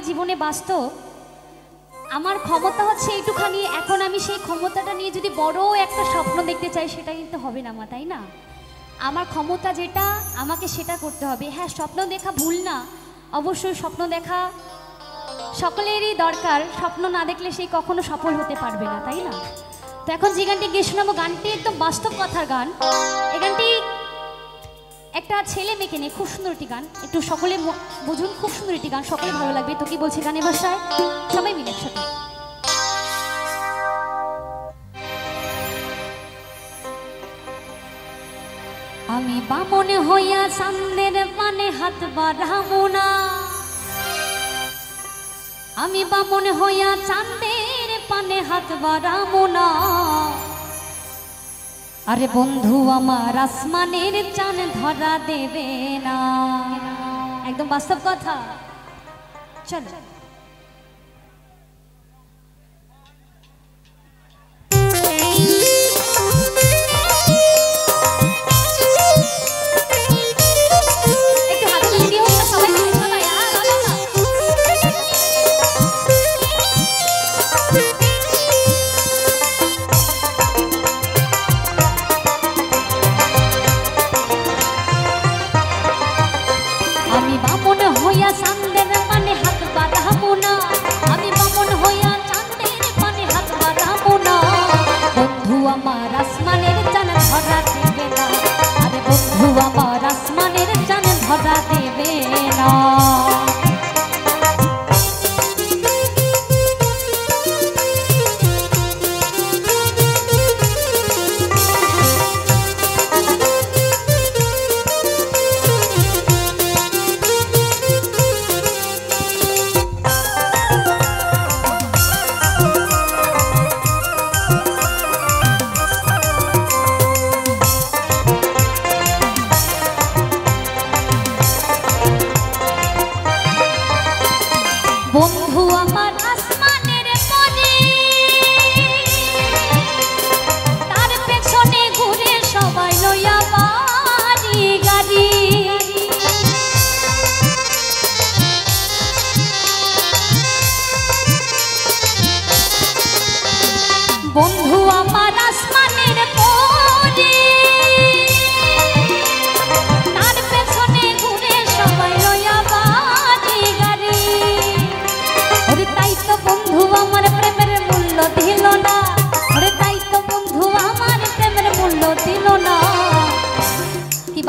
জীবনে বাস্তব আমার ক্ষমতা হচ্ছে এইটুখানি। এখন আমি সেই ক্ষমতাটা নিয়ে যদি বড় একটা স্বপ্ন দেখতে চাই সেটা কিন্তু হবে না মা, তাই না? আমার ক্ষমতা যেটা আমাকে সেটা করতে হবে। হ্যাঁ, স্বপ্ন দেখা ভুল না, অবশ্যই স্বপ্ন দেখা সকলেরই দরকার। স্বপ্ন না দেখলে সেই কখনো সফল হতে পারবে না, তাই না? তো এখন যে গানটি গিয়ে শোনাবো গানটি একদম বাস্তব কথার গান। এই গানটি একটা ছেলে মেয়েকে নিয়ে, খুব সুন্দর একটি গান। একটু সকলে বুঝুন, খুব সুন্দর একটি গান, সকলে ভালো লাগবে। তো কি বলছে গানের ভাষায়, সবাই মিলে একসাথে। আমি বামন হইয়া চাঁদের পানে হাত বাড়াবো না, আমি বামন হইয়া চাঁদের পানে হাত বাড়াবো না। আরে বন্ধু আমার আসমানের চাঁদ ধরা দেবে না। একদম বাস্তব কথা। চলো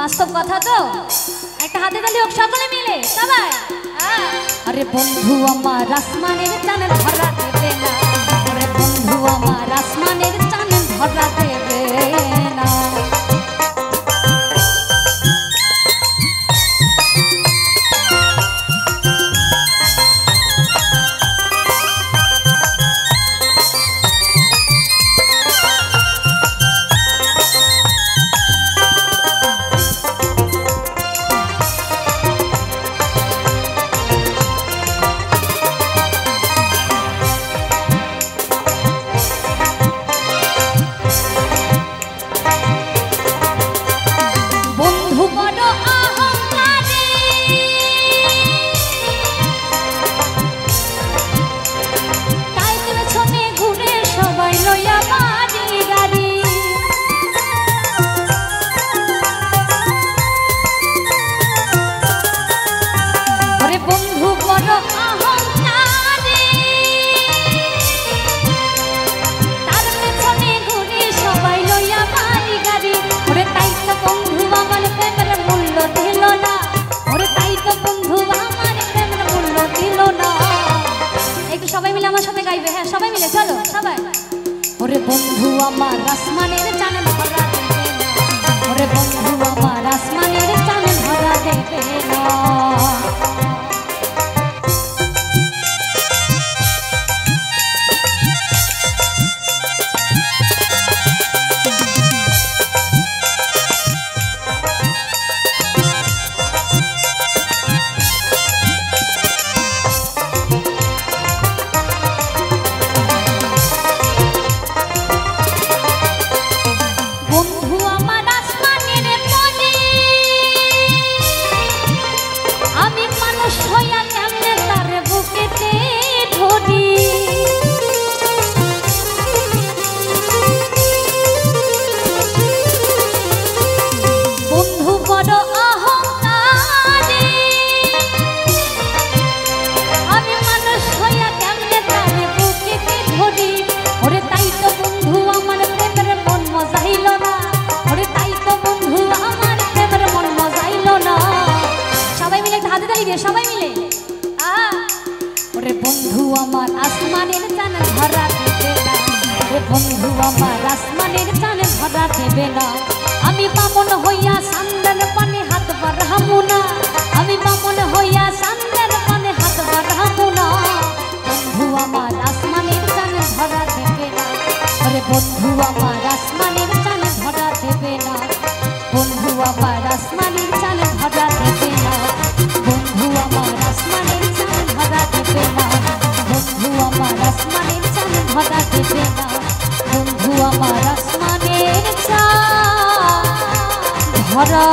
বাস্তব কথা তো। একটা হাতে তালি হোক সকলে মিলে সবাই। আরে বন্ধু আমার আসমানের চাঁদ ধরা দেবে না, আরে বন্ধু আমার আসমানের চাঁদ ধরা দেবে না। ওরে বন্ধু আমার আসমানের চাঁদ ধরা দেবে না, ওরে বন্ধু আমার আসমানের চাঁদ ধরা দেবে না। ওরে বন্ধু আমার আসমানের চান ধরা দেবে না, ওরে বন্ধু আমার আসমানের চান ধরা দেবে না। আমি বামন হইয়া সান্দের পানে হাত বাড়াবো না, আমি বামন হইয়া সান্দের পানে হাত বাড়াবো না। বন্ধু আমার আসমানের চান ধরা দেবে না, ওরে বন্ধু আমার আসমানের চান ধরা দেবে না, বন্ধু আমার আসমানের চান ধরা দেবে না, বন্ধু আমার আসমানের চান ধরা দেবে না, বন্ধু আমার আসমানের চান ধরা দেবে না, বন্ধু আমার আসমানের চান ধরা